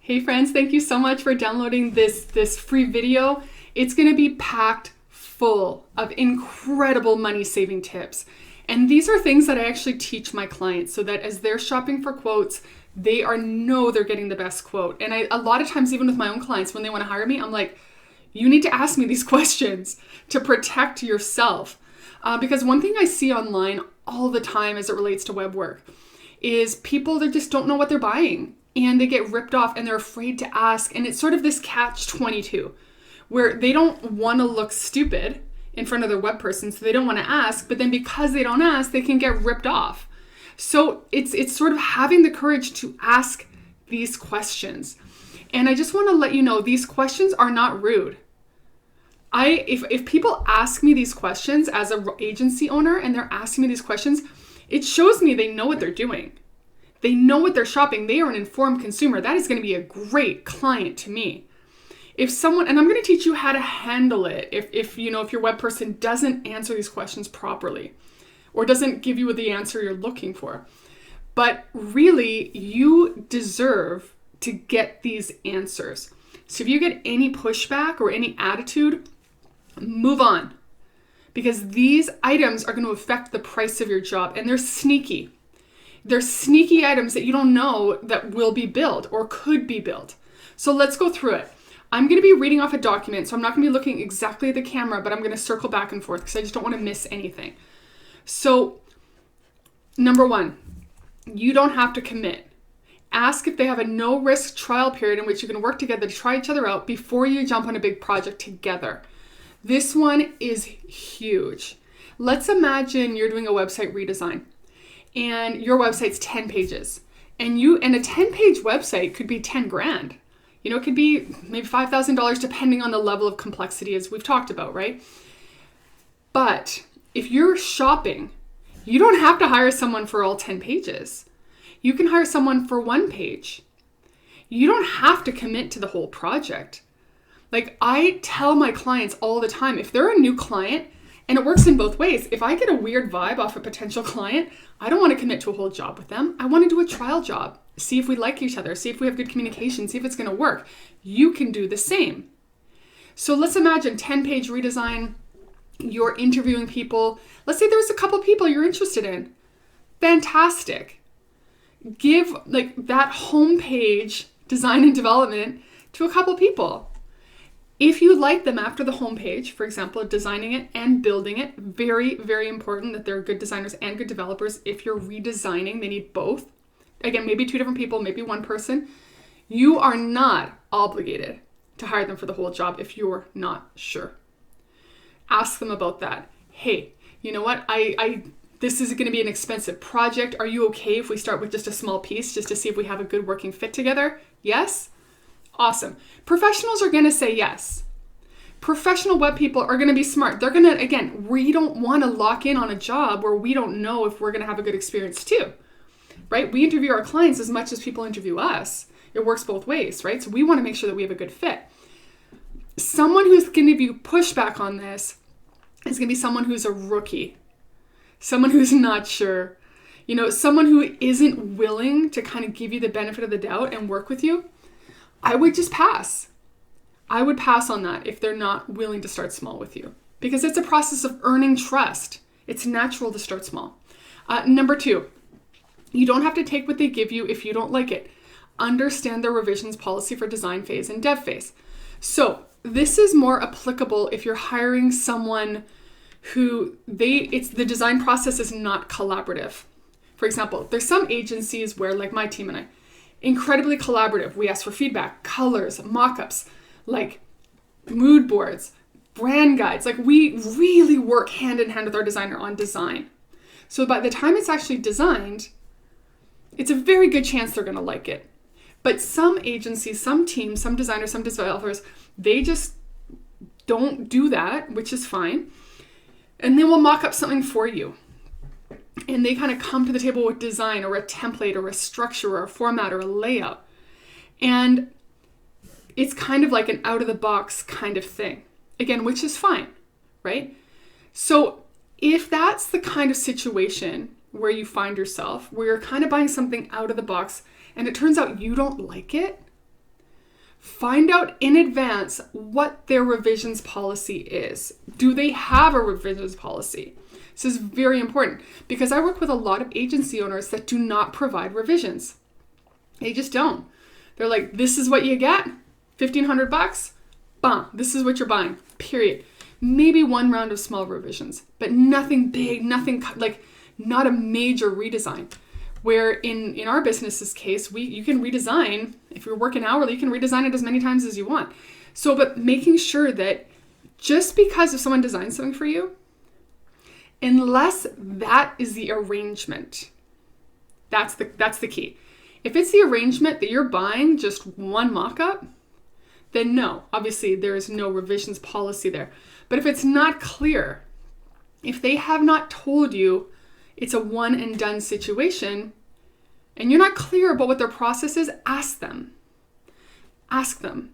Hey friends, thank you so much for downloading this free video. It's going to be packed full of incredible money saving tips. And these are things that I actually teach my clients so that as they're shopping for quotes, they know they're getting the best quote. And a lot of times, even with my own clients, when they want to hire me, I'm like, you need to ask me these questions to protect yourself. Because one thing I see online all the time as it relates to web work is people that just don't know what they're buying and they get ripped off and they're afraid to ask. And it's sort of this catch-22 where they don't want to look stupid in front of their web person, so they don't want to ask, but then because they don't ask, they can get ripped off. So it's sort of having the courage to ask these questions. And I just want to let you know, these questions are not rude. If people ask me these questions as an agency owner and they're asking me these questions, it shows me they know what they're doing. They know what they're shopping. They are an informed consumer. That is going to be a great client to me. If someone, and I'm going to teach you how to handle it if your web person doesn't answer these questions properly or doesn't give you the answer you're looking for. But really, you deserve to get these answers. So if you get any pushback or any attitude, move on. Because these items are going to affect the price of your job, and they're sneaky. They're sneaky items that you don't know that will be billed or could be billed. So let's go through it. I'm going to be reading off a document, so I'm not going to be looking exactly at the camera, but I'm going to circle back and forth because I just don't want to miss anything. So, number 1, you don't have to commit. Ask if they have a no-risk trial period in which you can work together to try each other out before you jump on a big project together. This one is huge. Let's imagine you're doing a website redesign and your website's 10 pages. And a 10-page website could be 10 grand. It could be maybe $5,000 depending on the level of complexity as we've talked about, right? But if you're shopping, you don't have to hire someone for all 10 pages. You can hire someone for 1 page. You don't have to commit to the whole project. Like I tell my clients all the time, if they're a new client, and it works in both ways. If I get a weird vibe off a potential client, I don't want to commit to a whole job with them. I want to do a trial job. See if we like each other. See if we have good communication. See if it's going to work. You can do the same. So let's imagine 10-page redesign. You're interviewing people. Let's say there's a couple people you're interested in. Fantastic. Give that homepage design and development to a couple people. If you like them after the homepage, for example, designing it and building it, very, very important that they're good designers and good developers. If you're redesigning, they need both. Again, maybe 2 different people, maybe 1 person. You are not obligated to hire them for the whole job if you're not sure. Ask them about that. Hey, you know what? This is going to be an expensive project. Are you okay if we start with just a small piece just to see if we have a good working fit together? Yes? Awesome. Professionals are going to say yes. Professional web people are going to be smart. They're going to, again, we don't want to lock in on a job where we don't know if we're going to have a good experience too, right? We interview our clients as much as people interview us. It works both ways, right? So we want to make sure that we have a good fit. Someone who's going to give you pushback on this is going to be someone who's a rookie, someone who's not sure, someone who isn't willing to kind of give you the benefit of the doubt and work with you. I would just pass. I would pass on that if they're not willing to start small with you because it's a process of earning trust. It's natural to start small. Number 2, you don't have to take what they give you if you don't like it. Understand their revisions policy for design phase and dev phase. So this is more applicable if you're hiring someone who the design process is not collaborative. For example, there's some agencies where, like my team and I, incredibly collaborative. We ask for feedback, colors, mock-ups, like mood boards, brand guides. Like we really work hand in hand with our designer on design. So by the time it's actually designed, it's a very good chance they're going to like it. But some agencies, some teams, some designers, some developers, they just don't do that, which is fine. And they will mock up something for you. And they kind of come to the table with design or a template or a structure or a format or a layout. And it's kind of like an out-of-the-box kind of thing. Again, which is fine, right? So if that's the kind of situation where you find yourself, where you're kind of buying something out of the box and it turns out you don't like it, Find out in advance what their revisions policy is. Do they have a revisions policy? This is very important because I work with a lot of agency owners that do not provide revisions. They just don't. They're like, this is what you get, $1,500, bam, this is what you're buying, period. Maybe one round of small revisions, but nothing big, nothing like not a major redesign. Where in our business's case, you can redesign, if you're working hourly, you can redesign it as many times as you want. So, but making sure that just because if someone designs something for you, unless that is the arrangement, that's the key. If it's the arrangement that you're buying just one mock-up, then no, obviously there is no revisions policy there. But if it's not clear, if they have not told you it's a one and done situation, and you're not clear about what their process is, ask them. Ask them.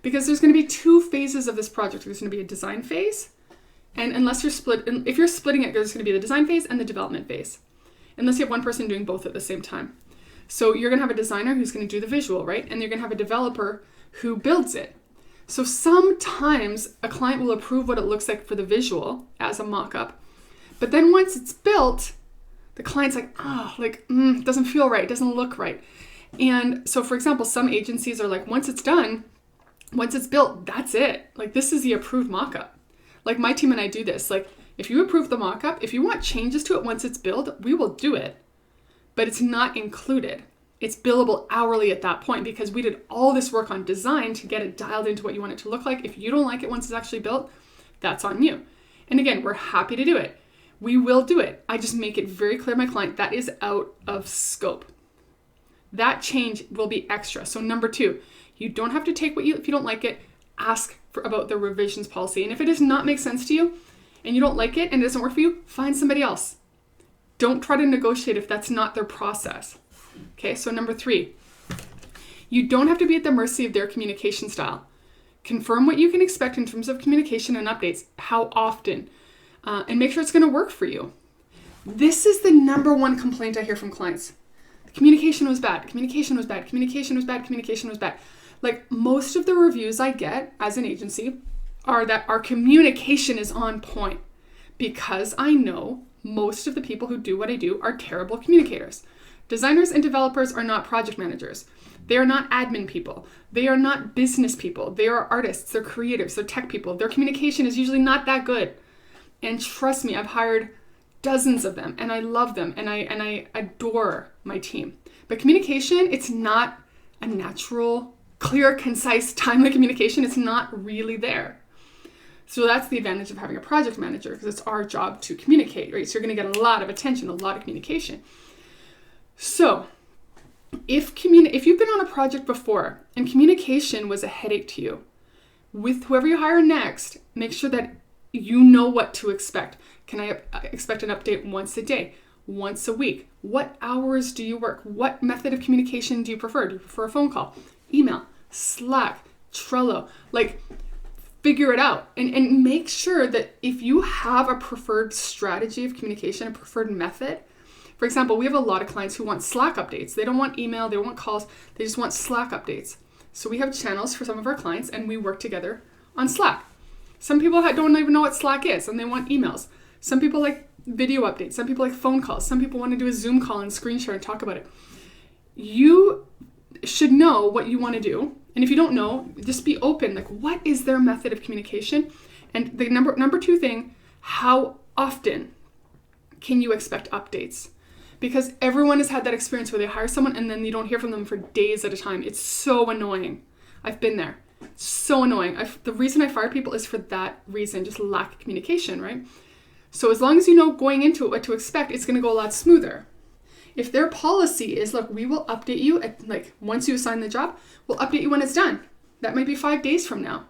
Because there's going to be two phases of this project. There's going to be a design phase, and if you're splitting it, there's going to be the design phase and the development phase. Unless you have one person doing both at the same time. So you're going to have a designer who's going to do the visual, right? And you're going to have a developer who builds it. So sometimes a client will approve what it looks like for the visual as a mock-up. But then once it's built, the client's like, it doesn't feel right. It doesn't look right. And so, for example, some agencies are like, once it's done, once it's built, that's it. Like, this is the approved mock-up. Like, my team and I do this. Like, if you approve the mock-up, if you want changes to it once it's built, we will do it. But it's not included. It's billable hourly at that point because we did all this work on design to get it dialed into what you want it to look like. If you don't like it once it's actually built, that's on you. And again, we're happy to do it. We will do it. I just make it very clear to my client that is out of scope. That change will be extra. So number 2, you don't have to take if you don't like it, ask about the revisions policy. And if it does not make sense to you and you don't like it and it doesn't work for you, find somebody else. Don't try to negotiate if that's not their process. Okay, so number 3, you don't have to be at the mercy of their communication style. Confirm what you can expect in terms of communication and updates, how often, and make sure it's going to work for you. This is the number one complaint I hear from clients. Communication was bad, communication was bad, communication was bad, communication was bad. Like most of the reviews I get as an agency are that our communication is on point because I know most of the people who do what I do are terrible communicators. Designers and developers are not project managers. They are not admin people. They are not business people. They are artists. They're creatives. They're tech people. Their communication is usually not that good. And trust me, I've hired dozens of them and I love them and I adore my team. But communication, it's not a natural, clear, concise, timely communication. It's not really there. So that's the advantage of having a project manager because it's our job to communicate, right? So you're going to get a lot of attention, a lot of communication. So if you've been on a project before and communication was a headache to you, with whoever you hire next, make sure that you know what to expect. Can I expect an update once a day, once a week? What hours do you work? What method of communication do you prefer? Do you prefer a phone call, email, Slack, Trello? Like, figure it out and make sure that if you have a preferred strategy of communication, a preferred method. For example, we have a lot of clients who want Slack updates. They don't want email, they don't want calls, they just want Slack updates. So we have channels for some of our clients and we work together on Slack. Some people don't even know what Slack is and they want emails. Some people like video updates. Some people like phone calls. Some people want to do a Zoom call and screen share and talk about it. You should know what you want to do. And if you don't know, just be open. Like, what is their method of communication? And the number 2 thing, how often can you expect updates? Because everyone has had that experience where they hire someone and then you don't hear from them for days at a time. It's so annoying. I've been there. So annoying. The reason I fire people is for that reason, just lack of communication, right? So as long as you know going into it what to expect, it's going to go a lot smoother. If their policy is, look, we will update you at, once you assign the job, we'll update you when it's done. That might be 5 days from now.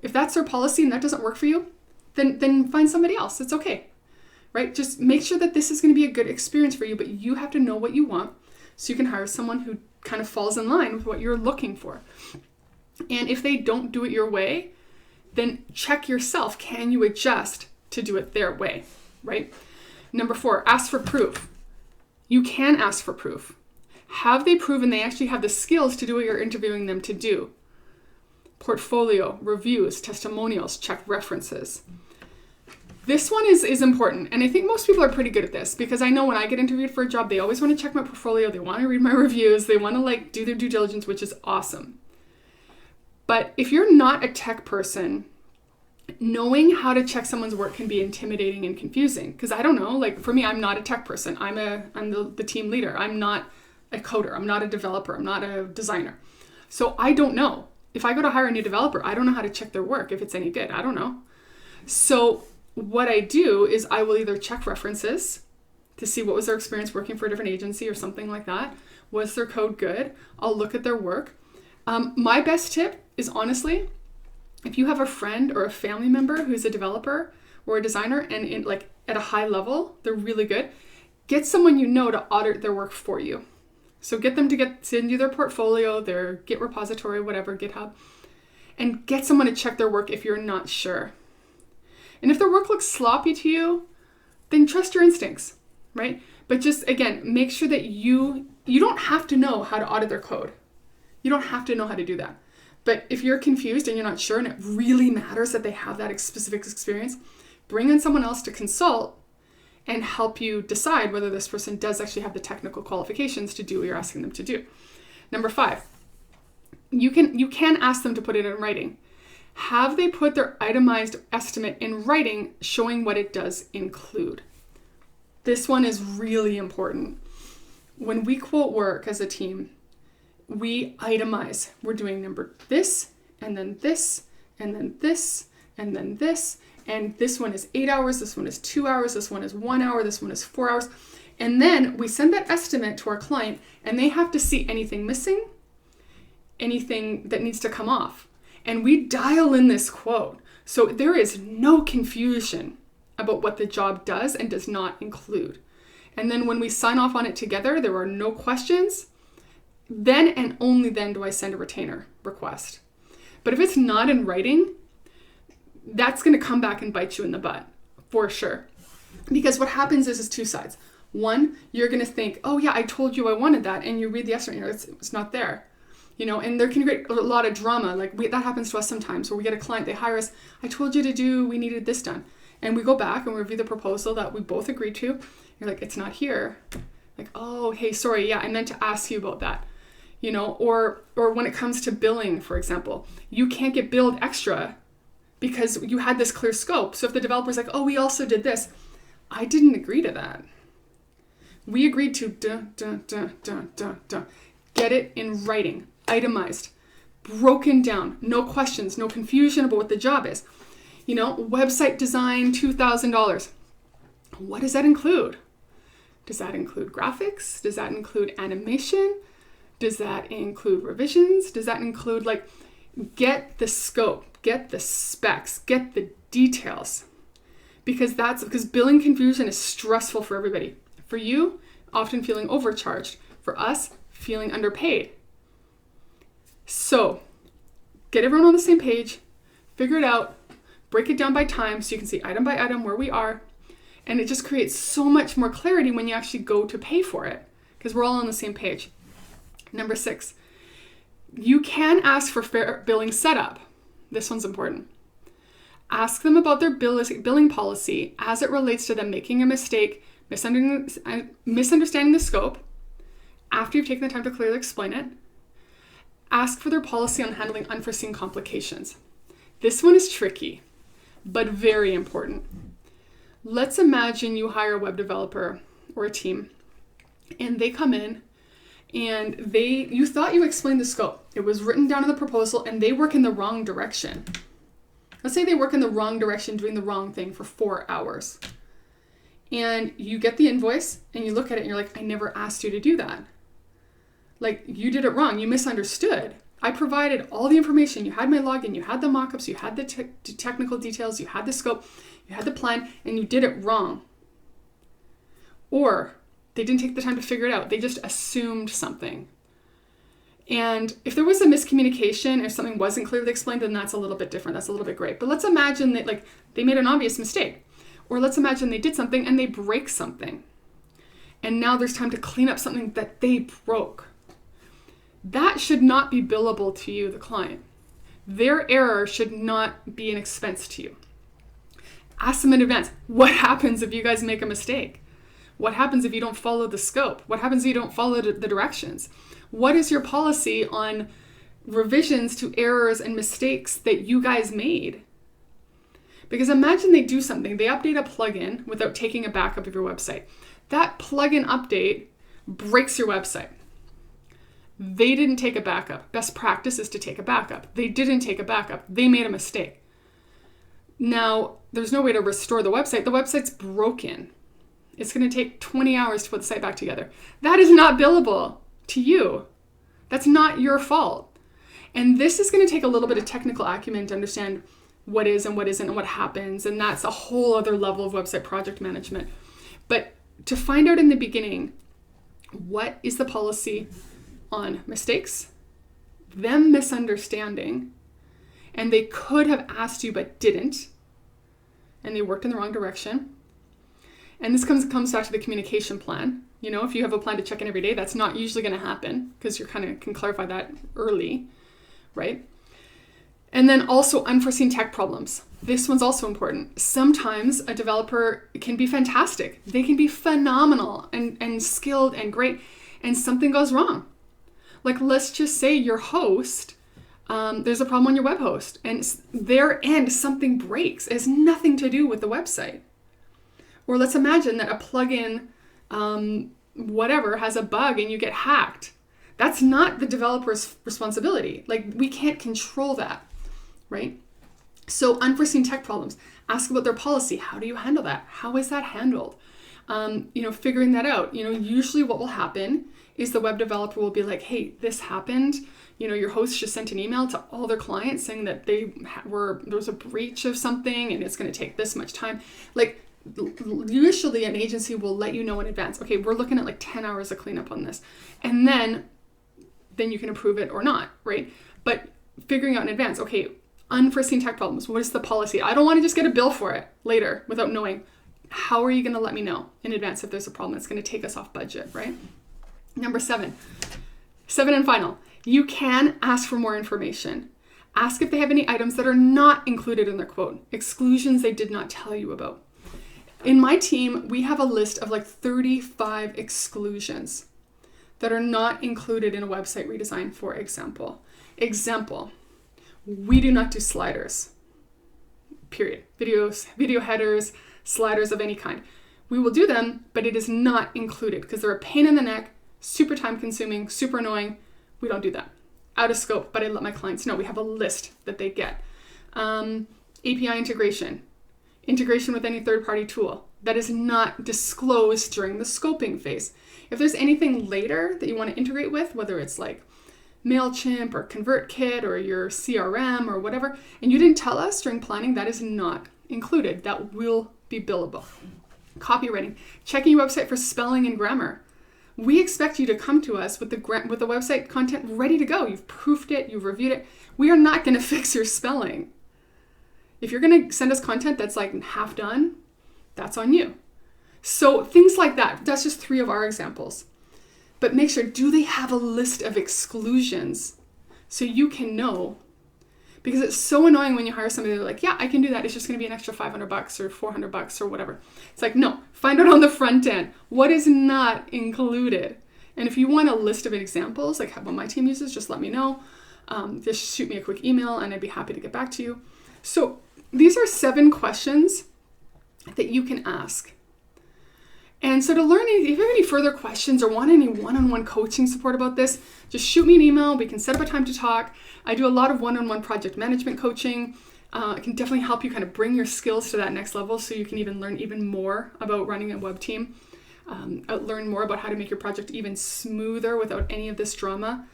If that's their policy and that doesn't work for you, then find somebody else. It's okay. Right? Just make sure that this is going to be a good experience for you, but you have to know what you want so you can hire someone who kind of falls in line with what you're looking for. And if they don't do it your way, then check yourself. Can you adjust to do it their way, right? Number 4, ask for proof. You can ask for proof. Have they proven they actually have the skills to do what you're interviewing them to do? Portfolio, reviews, testimonials, check references. This one is important, and I think most people are pretty good at this, because I know when I get interviewed for a job, they always want to check my portfolio, they want to read my reviews, they want to do their due diligence, which is awesome. But if you're not a tech person, knowing how to check someone's work can be intimidating and confusing, because I don't know, for me, I'm not a tech person. I'm the team leader. I'm not a coder. I'm not a developer. I'm not a designer. So I don't know. If I go to hire a new developer, I don't know how to check their work, if it's any good. I don't know. So what I do is I will either check references to see what was their experience working for a different agency or something like that. Was their code good? I'll look at their work. My best tip is, honestly, if you have a friend or a family member who's a developer or a designer and at a high level, they're really good, get someone you know to audit their work for you. So get them to send you their portfolio, their Git repository, whatever, GitHub, and get someone to check their work if you're not sure. And if their work looks sloppy to you, then trust your instincts, right? But just, again, make sure that you don't have to know how to audit their code. You don't have to know how to do that. But if you're confused and you're not sure and it really matters that they have that specific experience, bring in someone else to consult and help you decide whether this person does actually have the technical qualifications to do what you're asking them to do. Number 5, you can ask them to put it in writing. Have they put their itemized estimate in writing showing what it does include? This one is really important. When we quote work as a team, we itemize. We're doing number this, and then this, and then this, and then this, and this one is 8 hours, this one is 2 hours, this one is 1 hour, this one is 4 hours. And then we send that estimate to our client, and they have to see anything missing, anything that needs to come off. And we dial in this quote. So there is no confusion about what the job does and does not include. And then when we sign off on it together, there are no questions. Then and only then do I send a retainer request. But if it's not in writing, that's going to come back and bite you in the butt, for sure. Because what happens is two sides. One, you're going to think, oh yeah, I told you I wanted that. And you read the estimate, it's not there. And there can be a lot of drama. That happens to us sometimes where we get a client, they hire us, I told you we needed this done. And we go back and we review the proposal that we both agreed to. You're like, it's not here. Oh, hey, sorry. Yeah, I meant to ask you about that. Or when it comes to billing, for example, you can't get billed extra because you had this clear scope. So if the developer's like, oh, we also did this, I didn't agree to that. We agreed to get it in writing, itemized, broken down, no questions, no confusion about what the job is. Website design, $2,000. What does that include? Does that include graphics? Does that include animation? Does that include revisions? Does that include get the scope, get the specs, get the details? Because billing confusion is stressful for everybody. For you, often feeling overcharged. For us, feeling underpaid. So, get everyone on the same page, figure it out, break it down by time so you can see item by item where we are, and it just creates so much more clarity when you actually go to pay for it, because we're all on the same page. Number 6, you can ask for fair billing setup. This one's important. Ask them about their billing policy as it relates to them making a mistake, misunderstanding the scope, after you've taken the time to clearly explain it. Ask for their policy on handling unforeseen complications. This one is tricky, but very important. Let's imagine you hire a web developer or a team, and they come in and you thought you explained the scope. It was written down in the proposal, and they work in the wrong direction. Let's say they work in the wrong direction, doing the wrong thing for 4 hours. And you get the invoice, and you look at it, and you're like, I never asked you to do that. You did it wrong. You misunderstood. I provided all the information. You had my login. You had the mockups. You had the technical details. You had the scope. You had the plan, and you did it wrong. Or they didn't take the time to figure it out. They just assumed something. And if there was a miscommunication or something wasn't clearly explained, then that's a little bit different. That's a little bit great. But let's imagine that they made an obvious mistake. Or let's imagine they did something and they break something. and now there's time to clean up something that they broke. That should not be billable to you, the client. Their error should not be an expense to you. Ask them in advance, what happens if you guys make a mistake? What happens if you don't follow the scope? What happens if you don't follow the directions? What is your policy on revisions to errors and mistakes that you guys made? Because imagine they do something, they update a plugin without taking a backup of your website. That plugin update breaks your website. They didn't take a backup. Best practice is to take a backup. They didn't take a backup. They made a mistake. Now, there's no way to restore the website. The website's broken. It's going to take 20 hours to put the site back together. That is not billable to you. That's not your fault. And this is going to take a little bit of technical acumen to understand what is and what isn't and what happens. And that's a whole other level of website project management. But to find out in the beginning, what is the policy on mistakes, them misunderstanding, and they could have asked you but didn't, and they worked in the wrong direction. And this comes back to the communication plan. You know, if you have a plan to check in every day, that's not usually going to happen because you kind of can clarify that early, right? And then also unforeseen tech problems. This one's also important. Sometimes a developer can be fantastic. They can be phenomenal and skilled and great, and something goes wrong. Like, let's just say your host, there's a problem on your web host, and their end, something breaks. It has nothing to do with the website. Or let's imagine that a plugin, whatever, has a bug and you get hacked. That's not the developer's responsibility. Like, we can't control that, right? So unforeseen tech problems, ask about their policy. How do you handle that? How is that handled? Figuring that out. Usually what will happen is the web developer will be like, hey, this happened. Your host just sent an email to all their clients saying that there was a breach of something and it's going to take this much time. Like, usually an agency will let you know in advance, okay, we're looking at like 10 hours of cleanup on this. And then you can approve it or not, right? But figuring out in advance, okay, unforeseen tech problems, what is the policy? I don't want to just get a bill for it later without knowing. How are you going to let me know in advance if there's a problem that's going to take us off budget, right? Number 7 and final, you can ask for more information. Ask if they have any items that are not included in their quote, exclusions they did not tell you about. In my team, we have a list of like 35 exclusions that are not included in a website redesign, for example. We do not do sliders, period. Video headers, sliders of any kind. We will do them, but it is not included because they're a pain in the neck, super time consuming, super annoying. We don't do that. Out of scope, but I let my clients know. We have a list that they get. API integration with any third-party tool. That is not disclosed during the scoping phase. If there's anything later that you want to integrate with, whether it's like MailChimp or ConvertKit or your CRM or whatever, and you didn't tell us during planning, that is not included. That will be billable. Copywriting, checking your website for spelling and grammar. We expect you to come to us with the website content ready to go. You've proofed it, you've reviewed it. We are not going to fix your spelling. If you're going to send us content that's like half done, that's on you. So things like that. That's just 3 of our examples. But make sure, do they have a list of exclusions so you can know? Because it's so annoying when you hire somebody, they're like, yeah, I can do that. It's just going to be an extra $500 or $400 or whatever. It's like, no, find out on the front end. What is not included? And if you want a list of examples, like what my team uses, just let me know. Just shoot me a quick email and I'd be happy to get back to you. So these are 7 questions that you can ask. And so to learn, if you have any further questions or want any one-on-one coaching support about this, just shoot me an email. We can set up a time to talk. I do a lot of one-on-one project management coaching. I can definitely help you kind of bring your skills to that next level so you can even learn even more about running a web team, learn more about how to make your project even smoother without any of this drama.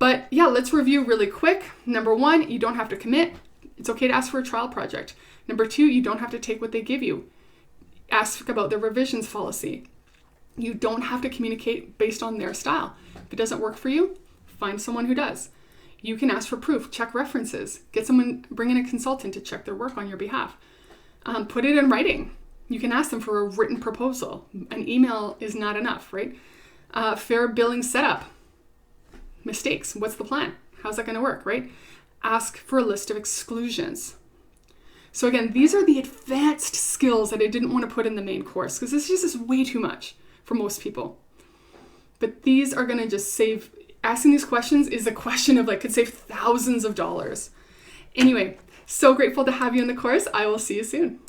But yeah, let's review really quick. Number 1, you don't have to commit. It's okay to ask for a trial project. Number 2, you don't have to take what they give you. Ask about their revisions policy. You don't have to communicate based on their style. If it doesn't work for you, find someone who does. You can ask for proof, check references, bring in a consultant to check their work on your behalf. Put it in writing. You can ask them for a written proposal. An email is not enough, right? Fair billing setup. Mistakes. What's the plan? How's that going to work, right? Ask for a list of exclusions. So again, these are the advanced skills that I didn't want to put in the main course because this just is way too much for most people. But these are going to just save, asking these questions is a question of could save thousands of dollars. Anyway, so grateful to have you in the course. I will see you soon.